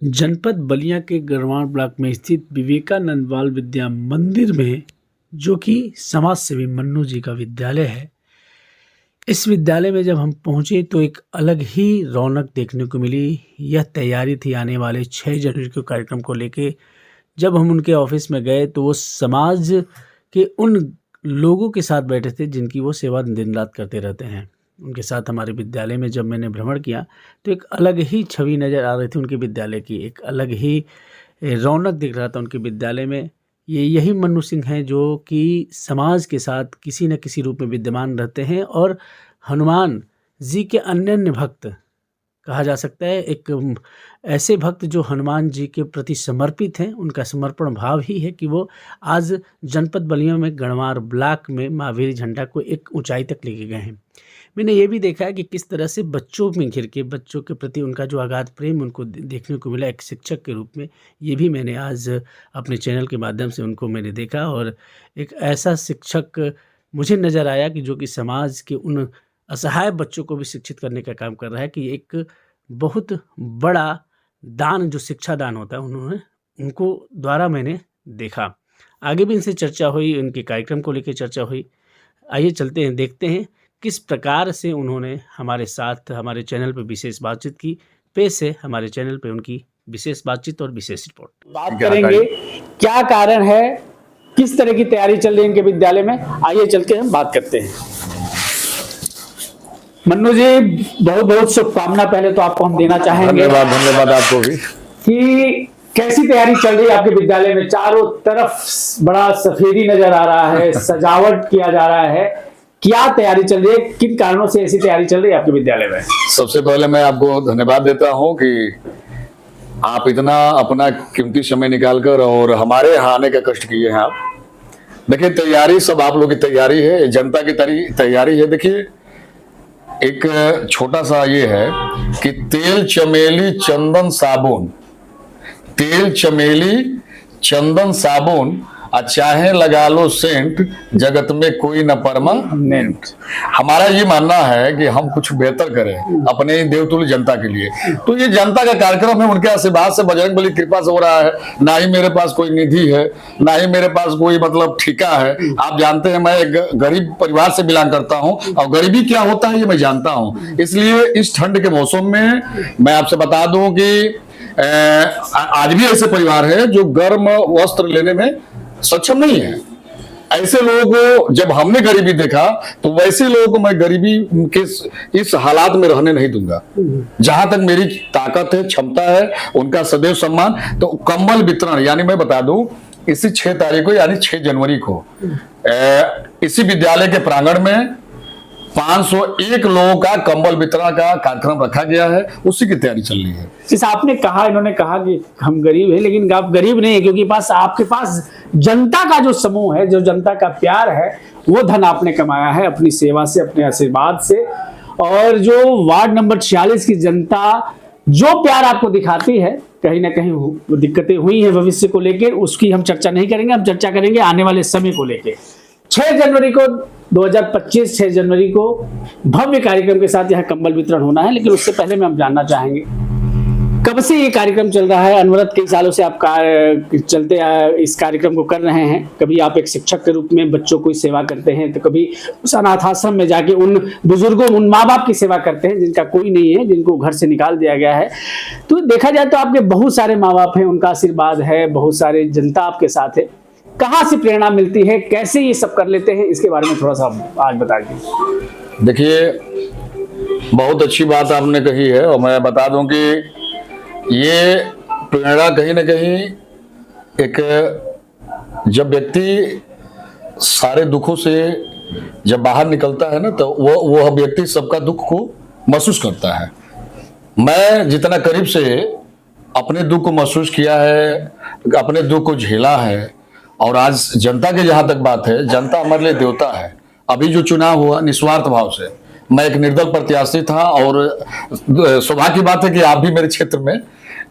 जनपद बलिया के गढ़वाल ब्लॉक में स्थित विवेकानंद बाल विद्या मंदिर में, जो कि समाज सेवी मन्नू जी का विद्यालय है, इस विद्यालय में जब हम पहुंचे तो एक अलग ही रौनक देखने को मिली। यह तैयारी थी आने वाले 6 जनवरी के कार्यक्रम को लेके। जब हम उनके ऑफिस में गए तो वो समाज के उन लोगों के साथ बैठे थे जिनकी वो सेवा दिन रात करते रहते हैं। उनके साथ हमारे विद्यालय में जब मैंने भ्रमण किया तो एक अलग ही छवि नज़र आ रही थी उनके विद्यालय की, एक अलग ही रौनक दिख रहा था उनके विद्यालय में। यही मन्नू सिंह हैं जो कि समाज के साथ किसी न किसी रूप में विद्यमान रहते हैं और हनुमान जी के अनन्य भक्त कहा जा सकता है। एक ऐसे भक्त जो हनुमान जी के प्रति समर्पित हैं। उनका समर्पण भाव ही है कि वो आज जनपद बलिया में गढ़वाल ब्लॉक में महावीर झंडा को एक ऊंचाई तक लेके गए हैं। मैंने ये भी देखा है कि किस तरह से बच्चों में घिर के बच्चों के प्रति उनका जो अगाध प्रेम उनको देखने को मिला एक शिक्षक के रूप में, ये भी मैंने आज अपने चैनल के माध्यम से उनको मैंने देखा। और एक ऐसा शिक्षक मुझे नज़र आया कि जो कि समाज के उन असहाय बच्चों को भी शिक्षित करने का काम कर रहा है कि एक बहुत बड़ा दान जो शिक्षा दान होता है उनको द्वारा मैंने देखा। आगे भी इनसे चर्चा हुई, उनके कार्यक्रम को लेकर चर्चा हुई। आइए चलते हैं, देखते हैं किस प्रकार से उन्होंने हमारे साथ हमारे चैनल पर विशेष बातचीत की। पेश है हमारे चैनल पे उनकी विशेष बातचीत और विशेष रिपोर्ट। बात करेंगे क्या कारण है, किस तरह की तैयारी चल रही है इनके विद्यालय में। आइए चल के हम बात करते हैं। मन्नू जी, बहुत बहुत शुभकामना पहले तो आपको हम देना चाहेंगे। धन्यवाद आपको भी। कि कैसी तैयारी चल रही है आपके विद्यालय में। चारों तरफ बड़ा सफेदी नजर आ रहा है, सजावट किया जा रहा है, क्या तैयारी चल रही है, किन कारणों से ऐसी तैयारी चल रही है आपके विद्यालय में। सबसे पहले मैं आपको धन्यवाद देता हूं कि आप इतना अपना कीमती समय निकालकर और हमारे यहाँ आने का कष्ट किए हैं। आप देखिए, तैयारी सब आप लोग की तैयारी है, जनता की तैयारी है। देखिए, एक छोटा सा ये है कि तेल चमेली चंदन साबुन, तेल चमेली चंदन साबुन चाहे लगा लो सेंट, जगत में कोई न परमानेंट। हमारा ये मानना है कि हम कुछ बेहतर करें अपने देवतुल्य जनता के लिए। तो ये जनता का कार्यक्रम है, उनके आशीर्वाद से, बजरंग बली कृपा से हो रहा है। ना ही मेरे पास कोई निधि है, ना ही मेरे पास कोई मतलब ठेका है। आप जानते हैं मैं एक गरीब परिवार से बिलोंग करता हूँ और गरीबी क्या होता है ये मैं जानता हूँ। इसलिए इस ठंड के मौसम में मैं आपसे बता दूं कि आज भी ऐसे परिवार है जो गर्म वस्त्र लेने में सक्षम नहीं है। ऐसे लोगों को जब हमने गरीबी देखा तो वैसे लोगों को मैं गरीबी के इस हालात में रहने नहीं दूंगा। जहां तक मेरी ताकत है, क्षमता है, उनका सदैव सम्मान। तो कंबल वितरण, यानी मैं बता दूं, इसी 6 तारीख को यानी 6 जनवरी को इसी विद्यालय के प्रांगण में 501 लोगों का कंबल वितरण का कार्यक्रम रखा गया है, उसी की तैयारी चल रही है। जैसे आपने कहा, इन्होंने कहा कि हम गरीब हैं, लेकिन आप गरीब नहीं है, क्योंकि आपके पास जनता का जो समूह है, जो जनता का प्यार है, वो धन आपने कमाया है अपनी सेवा से, अपने आशीर्वाद से। और जो वार्ड नंबर 46 की जनता जो प्यार आपको दिखाती है, कहीं ना कहीं दिक्कतें हुई हैं भविष्य को लेकर, उसकी हम चर्चा नहीं करेंगे। हम चर्चा करेंगे आने वाले समय को लेकर। 6 जनवरी को 2025 6 जनवरी को भव्य कार्यक्रम के साथ यह कंबल वितरण होना है। लेकिन उससे पहले में हम जानना चाहेंगे, कब से ये कार्यक्रम चल रहा है। अनवरत कई सालों से आप चलते इस कार्यक्रम को कर रहे हैं। कभी आप एक शिक्षक के रूप में बच्चों की सेवा करते हैं, तो कभी उस अनाथ आश्रम में जाके उन बुजुर्गों, उन माँ बाप की सेवा करते हैं जिनका कोई नहीं है, जिनको घर से निकाल दिया गया है। तो देखा जाए तो आपके बहुत सारे माँ बाप हैं, उनका आशीर्वाद है, बहुत सारे जनता आपके साथ है। कहाँ से प्रेरणा मिलती है, कैसे ये सब कर लेते हैं, इसके बारे में थोड़ा सा आज बता दीजिए। देखिए, बहुत अच्छी बात आपने कही है और मैं बता दूं कि ये प्रेरणा कहीं ना कहीं एक, जब व्यक्ति सारे दुखों से जब बाहर निकलता है ना, तो वो व्यक्ति सबका दुख को महसूस करता है। मैं जितना करीब से अपने दुख को महसूस किया है, अपने दुख को झेला है, और आज जनता की जहां तक बात है, जनता हमारे लिए देवता है। अभी जो चुनाव हुआ निस्वार्थ भाव से, मैं एक निर्दल प्रत्याशी था और सौभाग्य की बात है कि आप भी मेरे क्षेत्र में,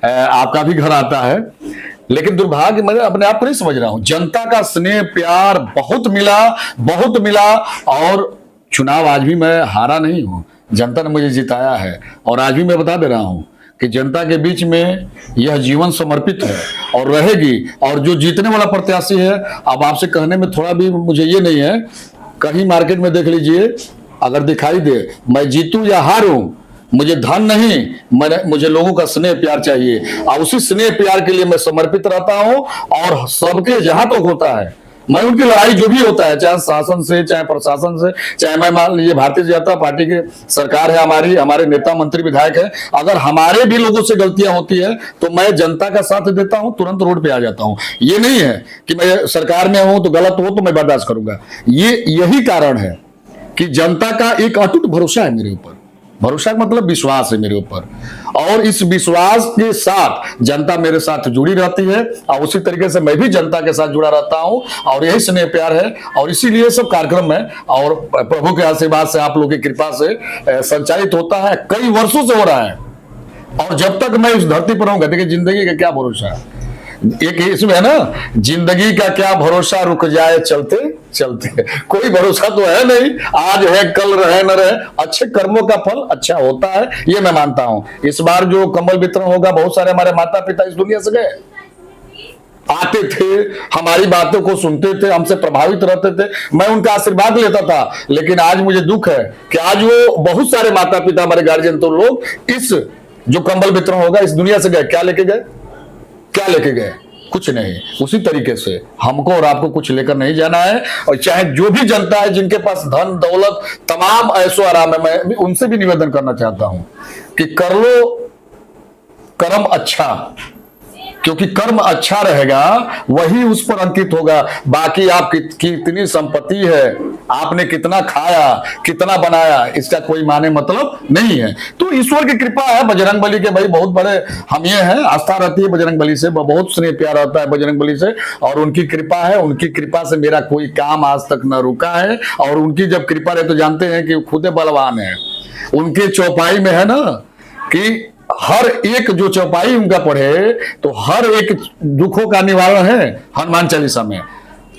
आपका भी घर आता है। लेकिन दुर्भाग्य, मैं अपने आप को नहीं समझ रहा हूं, जनता का स्नेह प्यार बहुत मिला और चुनाव आज भी मैं हारा नहीं हूं, जनता ने मुझे जिताया है। और आज भी मैं बता दे रहा हूं कि जनता के बीच में यह जीवन समर्पित है और रहेगी। और जो जीतने वाला प्रत्याशी है, अब आपसे कहने में थोड़ा भी मुझे ये नहीं है, कहीं मार्केट में देख लीजिए, अगर दिखाई दे मैं जीतूं या हारूं, मुझे धन नहीं, मुझे लोगों का स्नेह प्यार चाहिए और उसी स्नेह प्यार के लिए मैं समर्पित रहता हूं। और सबके जहां तक होता है मैं उनकी लड़ाई जो भी होता है, चाहे शासन से, चाहे प्रशासन से, चाहे मैं मान लीजिए भारतीय जनता पार्टी की सरकार है, हमारे नेता मंत्री विधायक है, अगर हमारे भी लोगों से गलतियां होती है तो मैं जनता का साथ देता हूं, तुरंत रोड पे आ जाता हूं। ये नहीं है कि मैं सरकार में हूं तो गलत हो तो मैं बर्दाश्त करूंगा। यही कारण है कि जनता का एक अटूट भरोसा है मेरे ऊपर। भरोसा का मतलब विश्वास है मेरे ऊपर, और इस विश्वास के साथ जनता मेरे साथ जुड़ी रहती है और उसी तरीके से मैं भी जनता के साथ जुड़ा रहता हूं। और यही स्नेह प्यार है और इसीलिए सब कार्यक्रम है और प्रभु के आशीर्वाद से, आप लोगों की कृपा से संचालित होता है, कई वर्षों से हो रहा है। और जब तक मैं इस धरती पर रहूंगा, देखिए जिंदगी का क्या भरोसा है, एक इसमें है ना, जिंदगी का क्या भरोसा, रुक जाए चलते चलते, कोई भरोसा तो है नहीं, आज है कल रहे न रहे, अच्छे कर्मों का फल अच्छा होता है, ये मैं मानता हूं। इस बार जो कंबल वितरण होगा, बहुत सारे हमारे माता पिता इस दुनिया से गए, आते थे, हमारी बातों को सुनते थे, हमसे प्रभावित रहते थे, मैं उनका आशीर्वाद लेता था। लेकिन आज मुझे दुख है कि आज वो बहुत सारे माता पिता, हमारे गार्जियन, तो लोग इस जो कंबल वितरण होगा इस दुनिया से गए, क्या लेके गए, क्या लेके गए, कुछ नहीं। उसी तरीके से हमको और आपको कुछ लेकर नहीं जाना है। और चाहे जो भी जनता है जिनके पास धन दौलत तमाम ऐशो आराम है, मैं उनसे भी निवेदन करना चाहता हूं कि कर लो कर्म अच्छा, क्योंकि कर्म अच्छा रहेगा वही उस पर अंकित होगा। बाकी आप कितनी संपत्ति है, आपने कितना खाया, कितना बनाया, इसका कोई माने मतलब नहीं है। तो ईश्वर की कृपा है, बजरंगबली के भाई बहुत बड़े हम ये हैं, आस्था रहती है बजरंगबली से, बहुत स्नेह प्यार रहता है बजरंगबली से, और उनकी कृपा है। उनकी कृपा से मेरा कोई काम आज तक न रुका है। और उनकी जब कृपा रहे तो जानते हैं कि खुद बलवान है। उनके चौपाई में है ना कि हर एक जो चौपाई उनका पढ़े तो हर एक दुखों का निवारण है हनुमान चालीसा में।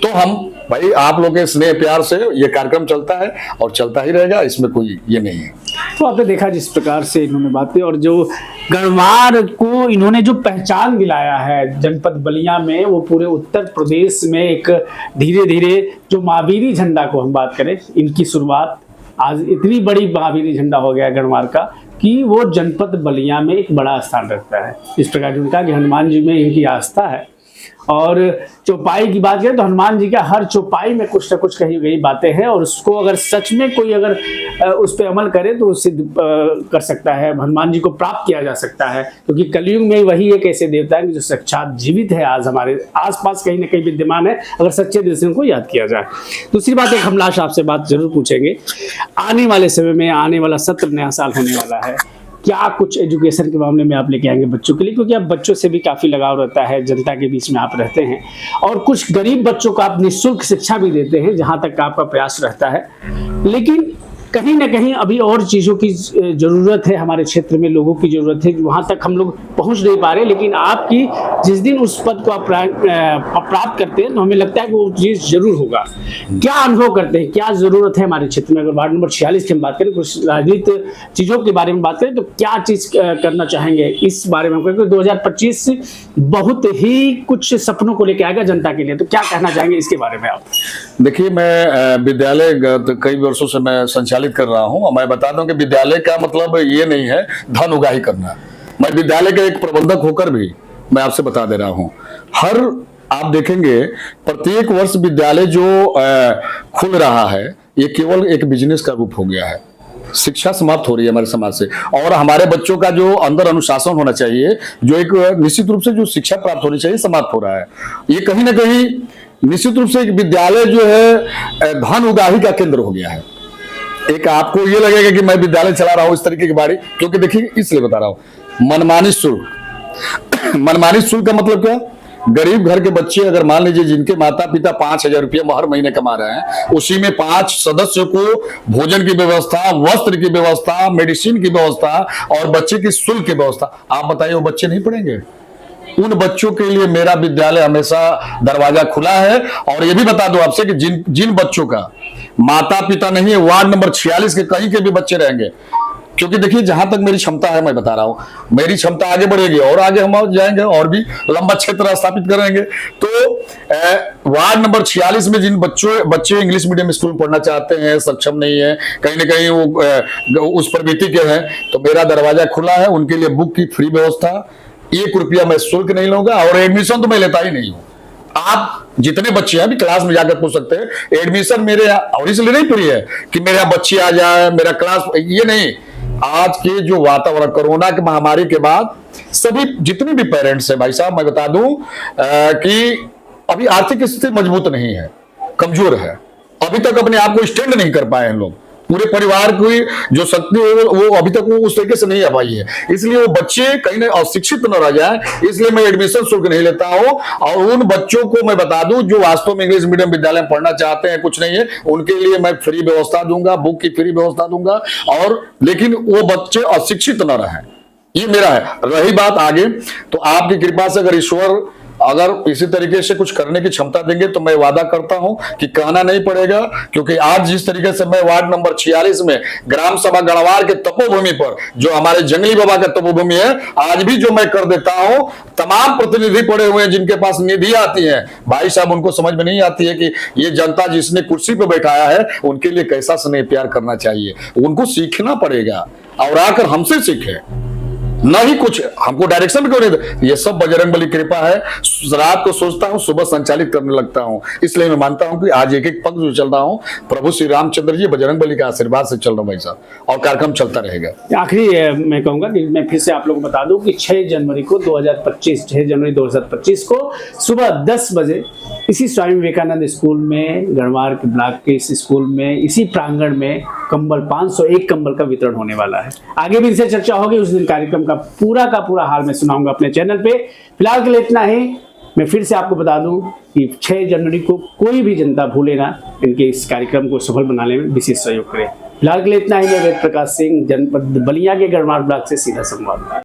तो हम भाई आप लोगों के स्नेह प्यार से ये कार्यक्रम चलता है और चलता ही रहेगा, इसमें कोई ये नहीं है। तो आपने देखा जिस प्रकार से इन्होंने बातें, और जो गढ़वाल को इन्होंने जो पहचान दिलाया है जनपद बलिया में, वो पूरे उत्तर प्रदेश में एक धीरे धीरे जो महावीरी झंडा को हम बात करें, इनकी शुरुआत आज इतनी बड़ी महावीरी झंडा हो गया गढ़वाल का कि वो जनपद बलिया में एक बड़ा स्थान रखता है। इस प्रकार की उनका कि हनुमान जी में इनकी आस्था है। और चौपाई की बात करें तो हनुमान जी का हर चौपाई में कुछ न कुछ कही गई बातें हैं, और उसको अगर सच में कोई अगर उस पर अमल करे तो सिद्ध कर सकता है, हनुमान जी को प्राप्त किया जा सकता है। क्योंकि कलयुग में वही एक ऐसे देवता है जो साक्षात जीवित है, आज हमारे आसपास कहीं ना कहीं विद्यमान है, अगर सच्चे दिल से उनको याद किया जाए। दूसरी बात, एक हम लाश आपसे बात जरूर पूछेंगे, आने वाले समय में, आने वाला सत्र नया साल होने वाला है, क्या कुछ एजुकेशन के मामले में आप लेके आएंगे बच्चों के लिए? क्योंकि आप बच्चों से भी काफ़ी लगाव रहता है, जनता के बीच में आप रहते हैं, और कुछ गरीब बच्चों को आप निःशुल्क शिक्षा भी देते हैं, जहां तक आपका प्रयास रहता है। लेकिन कहीं ना कहीं अभी और चीज़ों की ज़रूरत है, हमारे क्षेत्र में लोगों की ज़रूरत है, वहाँ तक हम लोग पहुँच नहीं पा रहे। लेकिन आपकी जिस दिन उस पद को आप प्राप्त करते हैं तो हमें लगता है कि वो चीज़ जरूर होगा। क्या अनुभव करते हैं, क्या ज़रूरत है हमारे क्षेत्र में? अगर वार्ड नंबर 46 की हम बात करें, कुछ राजनीतिक चीज़ों के बारे में बात करें, तो क्या चीज़ करना चाहेंगे इस बारे में? क्योंकि 2025 बहुत ही कुछ सपनों को लेकर आएगा जनता के लिए, तो क्या कहना चाहेंगे इसके बारे में आप? देखिए, मैं विद्यालय कई वर्षों से मैं संचालित कर रहा हूं। मैं बता दूं कि विद्यालय का मतलब ये नहीं है धन उगाही करना। मैं विद्यालय का एक प्रबंधक होकर भी मैं आपसे बता दे रहा हूं, हर आप देखेंगे प्रत्येक वर्ष विद्यालय जो खुल रहा है ये केवल एक बिजनेस का रूप हो गया है। शिक्षा समाप्त हो रही है हमारे समाज से, और हमारे बच्चों का जो अंदर अनुशासन होना चाहिए, जो एक निश्चित रूप से जो शिक्षा प्राप्त होनी चाहिए, समाप्त हो रहा है। ये कहीं ना कहीं निश्चित रूप से एक विद्यालय जो है धन उगाही का केंद्र हो गया है। एक आपको ये लगेगा कि मैं विद्यालय चला रहा हूं इस तरीके की बारी, क्योंकि देखिए इसलिए बता रहा हूं, मनमानी शुल्क। मनमानी शुल्क का मतलब क्या? गरीब घर के बच्चे, अगर मान लीजिए जिनके माता पिता 5,000 रुपये हर महीने कमा रहे हैं, उसी में 5 सदस्यों को भोजन की व्यवस्था, वस्त्र की व्यवस्था, मेडिसिन की व्यवस्था और बच्चे की शुल्क की व्यवस्था, आप बताइए वो बच्चे नहीं पढ़ेंगे? उन बच्चों के लिए मेरा विद्यालय हमेशा दरवाजा खुला है। और ये भी बता दो आपसे कि जिन बच्चों का माता पिता नहीं है, वार्ड नंबर 46 के कहीं के भी बच्चे रहेंगे, क्योंकि देखिए जहां तक मेरी क्षमता है मैं बता रहा हूं, मेरी क्षमता आगे बढ़ेगी और आगे हम और जाएंगे और भी लंबा क्षेत्र स्थापित करेंगे। तो वार्ड नंबर 46 में जिन बच्चे इंग्लिश मीडियम स्कूल में पढ़ना चाहते हैं, सक्षम नहीं है, कहीं ना कहीं वो उस प्रवृत्ति के हैं, तो मेरा दरवाजा खुला है उनके लिए। बुक की फ्री व्यवस्था, 1 रुपया मैं शुल्क नहीं लूंगा और एडमिशन तो मैं लेता ही नहीं हूं। आप जितने बच्चे हैं अभी क्लास में जाकर पूछ सकते हैं, एडमिशन मेरे यहाँ और इसलिए नहीं फ्री है कि मेरे यहाँ बच्चे आ जाए, मेरा क्लास, ये नहीं। आज के जो वातावरण, कोरोना की महामारी के बाद सभी जितने भी पेरेंट्स हैं भाई साहब, मैं बता दूं कि अभी आर्थिक स्थिति मजबूत नहीं है, कमजोर है, अभी तक अपने आप को स्टैंड नहीं कर पाए हैं लोग। पूरे परिवार की जो शक्ति है वो अभी तक वो उस तरीके से नहीं आ पाई है, इसलिए वो बच्चे कहीं ना अशिक्षित न रह जाए, इसलिए मैं एडमिशन शुल्क नहीं लेता हूं। और उन बच्चों को मैं बता दूं जो वास्तव में इंग्लिश मीडियम विद्यालय में पढ़ना चाहते हैं, कुछ नहीं है, उनके लिए मैं फ्री व्यवस्था दूंगा, बुक की फ्री व्यवस्था दूंगा। और लेकिन वो बच्चे अशिक्षित न रहे, ये मेरा है। रही बात आगे, तो आपकी कृपा से अगर ईश्वर अगर इसी तरीके से कुछ करने की क्षमता देंगे तो मैं वादा करता हूं कि कहना नहीं पड़ेगा, क्योंकि आज जिस तरीके से मैं वार्ड नंबर 46 में ग्राम सभा गढ़वार के तपोभूमि पर, जो हमारे जंगली बाबा का तपोभूमि है, आज भी जो मैं कर देता हूं, तमाम प्रतिनिधि पड़े हुए हैं जिनके पास निधि आती है, भाई साहब उनको समझ में नहीं आती है कि ये जनता जिसने कुर्सी पर बैठाया है उनके लिए कैसा स्नेह प्यार करना चाहिए। उनको सीखना पड़ेगा और आकर हमसे सीखे, ना ही कुछ हमको डायरेक्शन क्यों नहीं दे। ये सब बजरंगबली कृपा है। रात को सोचता हूँ, सुबह संचालित करने लगता हूँ, इसलिए मैं मानता हूँ कि आज एक एक पग जो चल रहा हूँ प्रभु श्री रामचंद्र जी बजरंगबली के आशीर्वाद से चल रहा हूँ भाई साहब, और कार्यक्रम चलता रहेगा। आखिरी मैं कहूंगा कि मैं फिर से आप लोगों को बता दूं कि 6 जनवरी 2025 को सुबह 10 बजे इसी स्वामी विवेकानंद स्कूल में, गढ़वार के ब्लॉक के इस स्कूल में, इसी प्रांगण में कंबल 501 कंबल का वितरण होने वाला है। आगे भी इनसे चर्चा होगी, उस दिन कार्यक्रम का पूरा हाल मैं सुनाऊंगा अपने चैनल पे। फिलहाल के लिए इतना ही। मैं फिर से आपको बता दूं कि 6 जनवरी को कोई भी जनता भूले ना, इनके इस कार्यक्रम को सफल बनाने में विशेष सहयोग करें। फिलहाल के लिए इतना ही। मैं वेद प्रकाश सिंह, जनपद बलिया के गढ़वार ब्लॉक से सीधा संवाद।